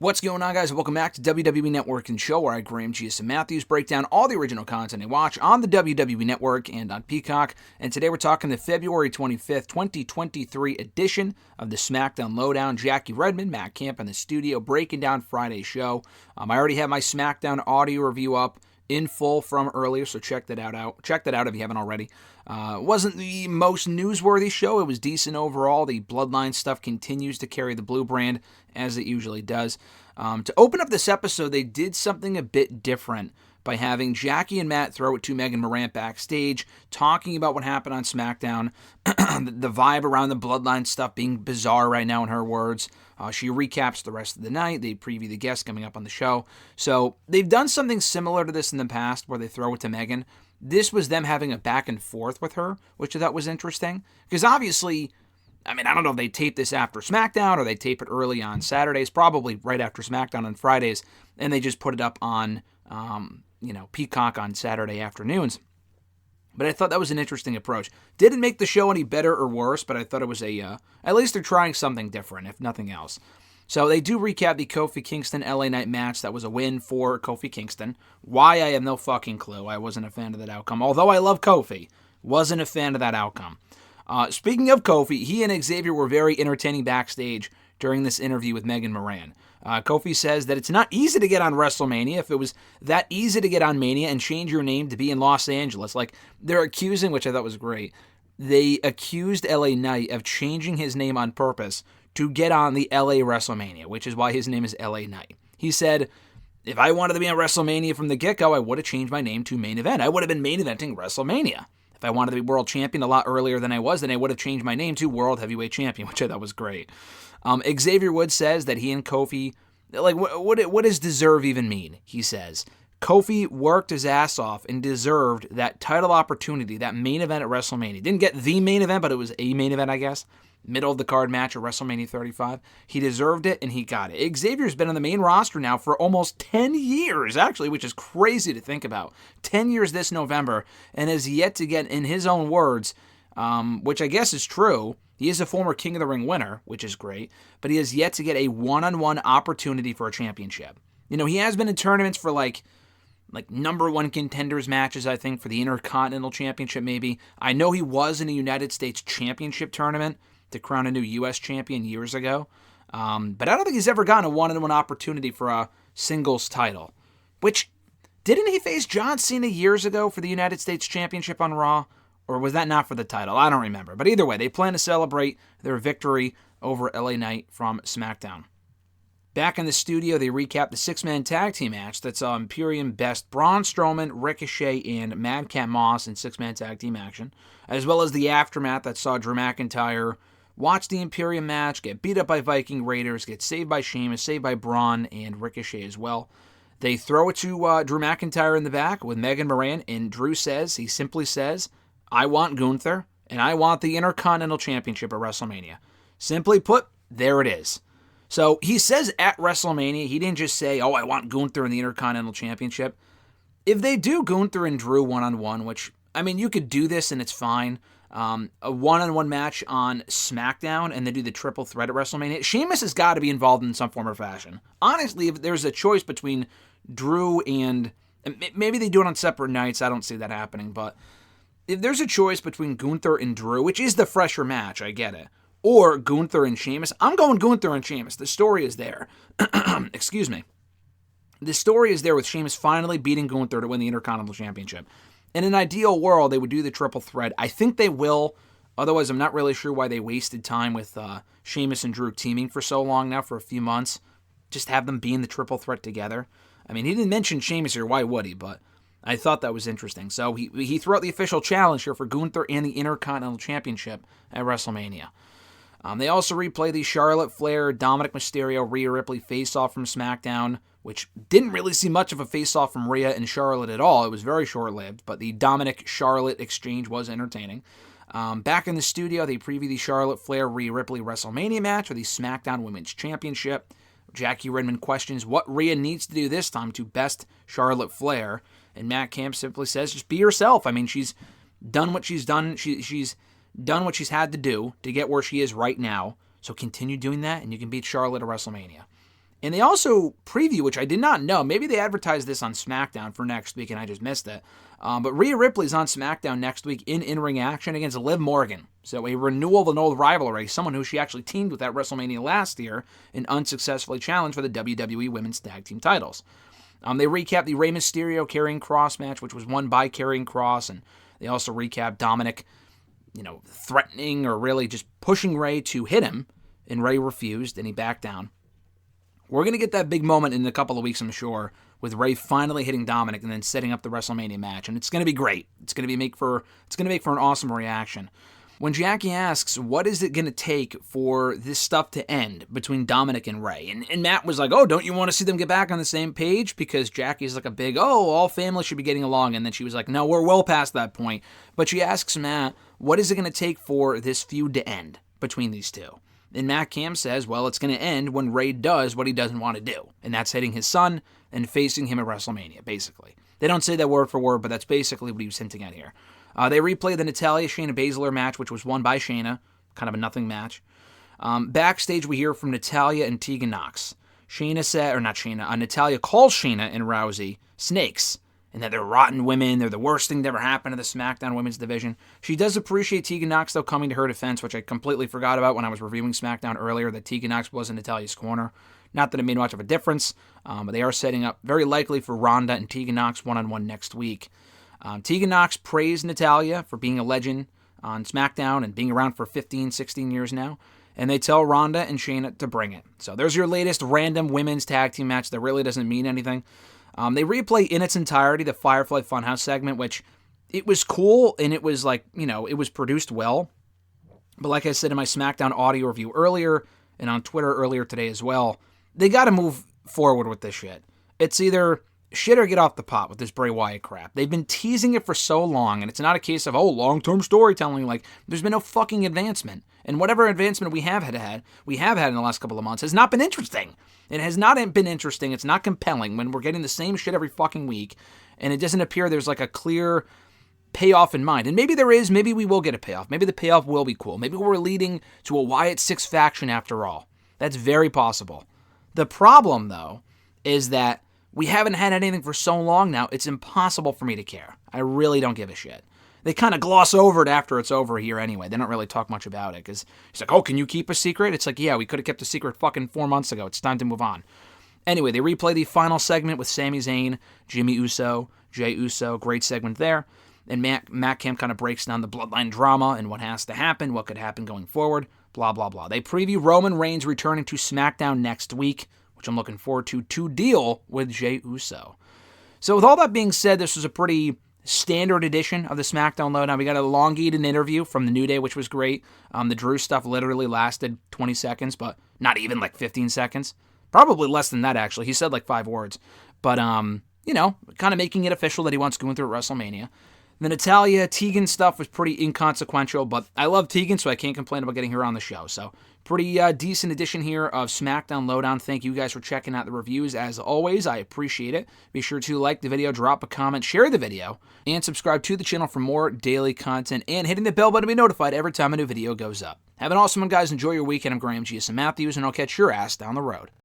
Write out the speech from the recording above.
What's going on, guys? Welcome back to WWE Network and Show, where I, Graham G.S. Matthews, break down all the original content I watch on the WWE Network and on Peacock. And today we're talking the February 25th, 2023 edition of the SmackDown LowDown. Jackie Redmond, Matt Camp in the studio, breaking down Friday's show. I already have my SmackDown audio review up in full from earlier, so check that out. Check that out if you haven't already. It wasn't the most newsworthy show. It was decent overall. The Bloodline stuff continues to carry the blue brand, as it usually does. To open up this episode, they did something a bit different by having Jackie and Matt throw it to Megan Morant backstage, talking about what happened on SmackDown, the vibe around the Bloodline stuff being bizarre right now in her words. She recaps the rest of the night. They preview the guests coming up on the show. So they've done something similar to this in the past where they throw it to Megan. This was them having a back and forth with her, which I thought was interesting. Because obviously, I don't know if they tape this after SmackDown or they tape it early on Saturdays, probably right after SmackDown on Fridays, and they just put it up on, Peacock on Saturday afternoons. But I thought that was an interesting approach. Didn't make the show any better or worse, but I thought it was at least they're trying something different, if nothing else. So they do recap the Kofi Kingston LA Knight match. That was a win for Kofi Kingston. Why, I have no fucking clue. I wasn't a fan of that outcome. Although I love Kofi, wasn't a fan of that outcome. Speaking of Kofi, he and Xavier were very entertaining backstage during this interview with Megan Morant. Kofi says that it's not easy to get on WrestleMania. If it was that easy to get on Mania and change your name to be in Los Angeles, like they're accusing, which I thought was great, they accused LA Knight of changing his name on purpose to get on the LA WrestleMania, which is why his name is LA Knight. He said, if I wanted to be on WrestleMania from the get-go, I would have changed my name to Main Event. I would have been main eventing WrestleMania. If I wanted to be world champion a lot earlier than I was, then I would have changed my name to World Heavyweight Champion, which I thought was great. Xavier Woods says that he and Kofi, what does deserve even mean? He says, Kofi worked his ass off and deserved that title opportunity, that main event at WrestleMania. Didn't get the main event, but it was a main event, I guess. Middle of the card match at WrestleMania 35. He deserved it, and he got it. Xavier's been on the main roster now for almost 10 years, actually, which is crazy to think about. 10 years this November, and has yet to get, in his own words, which I guess is true, he is a former King of the Ring winner, which is great, but he has yet to get a one-on-one opportunity for a championship. He has been in tournaments for like number one contenders matches, I think, for the Intercontinental Championship maybe. I know he was in a United States Championship tournament to crown a new U.S. champion years ago. But I don't think he's ever gotten a one-on-one opportunity for a singles title. Which, didn't he face John Cena years ago for the United States Championship on Raw? Or was that not for the title? I don't remember. But either way, they plan to celebrate their victory over LA Knight from SmackDown. Back in the studio, they recap the six-man tag team match that saw Imperium best Braun Strowman, Ricochet, and Madcap Moss in six-man tag team action, as well as the aftermath that saw Drew McIntyre watch the Imperium match, get beat up by Viking Raiders, get saved by Sheamus, saved by Braun, and Ricochet as well. They throw it to Drew McIntyre in the back with Megan Morant, and Drew simply says, I want Gunther, and I want the Intercontinental Championship at WrestleMania. Simply put, there it is. So he says at WrestleMania, he didn't just say, I want Gunther in the Intercontinental Championship. If they do Gunther and Drew one-on-one, which, you could do this and it's fine, a one-on-one match on SmackDown and then do the triple threat at WrestleMania, Sheamus has got to be involved in some form or fashion. Honestly, if there's a choice between Drew and maybe they do it on separate nights, I don't see that happening, but if there's a choice between Gunther and Drew, which is the fresher match, I get it, or Gunther and Sheamus, I'm going Gunther and Sheamus. The story is there. Excuse me. The story is there with Sheamus finally beating Gunther to win the Intercontinental Championship. In an ideal world, they would do the triple threat. I think they will. Otherwise, I'm not really sure why they wasted time with Sheamus and Drew teaming for so long now, for a few months. Just have them be in the triple threat together. He didn't mention Sheamus here. Why would he? But I thought that was interesting. So he threw out the official challenge here for Gunther and the Intercontinental Championship at WrestleMania. They also replay the Charlotte Flair, Dominic Mysterio, Rhea Ripley face-off from SmackDown, which didn't really see much of a face-off from Rhea and Charlotte at all. It was very short-lived, but the Dominic-Charlotte exchange was entertaining. Back in the studio, they preview the Charlotte Flair, Rhea Ripley WrestleMania match for the SmackDown Women's Championship. Jackie Redmond questions what Rhea needs to do this time to best Charlotte Flair, and Matt Camp simply says, just be yourself. She's done what she's done. She's done what she's had to do to get where she is right now. So continue doing that, and you can beat Charlotte at WrestleMania. And they also preview, which I did not know, maybe they advertised this on SmackDown for next week and I just missed it. But Rhea Ripley's on SmackDown next week in-ring action against Liv Morgan. So a renewal of an old rivalry, someone who she actually teamed with at WrestleMania last year and unsuccessfully challenged for the WWE Women's Tag Team titles. They recap the Rey Mysterio Karrion Kross match, which was won by Karrion Kross, and they also recap Dominic, threatening or really just pushing Rey to hit him, and Rey refused and he backed down. We're going to get that big moment in a couple of weeks, I'm sure, with Rey finally hitting Dominic and then setting up the WrestleMania match, and it's going to be great. It's going to make for an awesome reaction. When Jackie asks, what is it going to take for this stuff to end between Dominic and Rey? And Matt was like, oh, don't you want to see them get back on the same page? Because Jackie's like a big, all families should be getting along. And then she was like, no, we're well past that point. But she asks Matt, what is it going to take for this feud to end between these two? And Matt Cam says, well, it's going to end when Rey does what he doesn't want to do. And that's hitting his son and facing him at WrestleMania, basically. They don't say that word for word, but that's basically what he was hinting at here. They replay the Natalya-Shayna Baszler match, which was won by Shayna. Kind of a nothing match. Backstage, we hear from Natalya and Tegan Nox. Natalya calls Shayna and Rousey snakes, and that they're rotten women, they're the worst thing that ever happened to the SmackDown Women's Division. She does appreciate Tegan Nox, though, coming to her defense, which I completely forgot about when I was reviewing SmackDown earlier, that Tegan Nox was in Natalya's corner. Not that it made much of a difference, but they are setting up very likely for Ronda and Tegan Nox one-on-one next week. Tegan Nox praised Natalya for being a legend on SmackDown and being around for 15, 16 years now, and they tell Ronda and Shayna to bring it. So there's your latest random women's tag team match that really doesn't mean anything. They replay in its entirety the Firefly Funhouse segment, which it was cool, and it was it was produced well. But like I said in my SmackDown audio review earlier, and on Twitter earlier today as well, they got to move forward with this shit. It's either shit or get off the pot with this Bray Wyatt crap. They've been teasing it for so long, and it's not a case of, long-term storytelling. There's been no fucking advancement. And whatever advancement we have had in the last couple of months has not been interesting. It has not been interesting. It's not compelling when we're getting the same shit every fucking week, and it doesn't appear there's a clear payoff in mind. And maybe there is. Maybe we will get a payoff. Maybe the payoff will be cool. Maybe we're leading to a Wyatt 6 faction after all. That's very possible. The problem, though, is that we haven't had anything for so long now, it's impossible for me to care. I really don't give a shit. They kind of gloss over it after it's over here anyway. They don't really talk much about it, because he's like, can you keep a secret? It's like, yeah, we could have kept a secret fucking 4 months ago. It's time to move on. Anyway, they replay the final segment with Sami Zayn, Jimmy Uso, Jey Uso. Great segment there. And Matt Cam kind of breaks down the bloodline drama and what has to happen, what could happen going forward, blah, blah, blah. They preview Roman Reigns returning to SmackDown next week, which I'm looking forward to deal with Jey Uso. So with all that being said, this was a pretty standard edition of the SmackDown LowDown. We got an elongated interview from the New Day, which was great. The Drew stuff literally lasted 20 seconds, but not even 15 seconds. Probably less than that, actually. He said 5 words. But, kind of making it official that he wants going through WrestleMania. The Natalya Tegan stuff was pretty inconsequential, but I love Tegan, so I can't complain about getting her on the show. So pretty decent edition here of SmackDown LowDown. Thank you guys for checking out the reviews. As always, I appreciate it. Be sure to like the video, drop a comment, share the video, and subscribe to the channel for more daily content, and hitting the bell button to be notified every time a new video goes up. Have an awesome one, guys. Enjoy your weekend. I'm Graham G.S. Matthews, and I'll catch your ass down the road.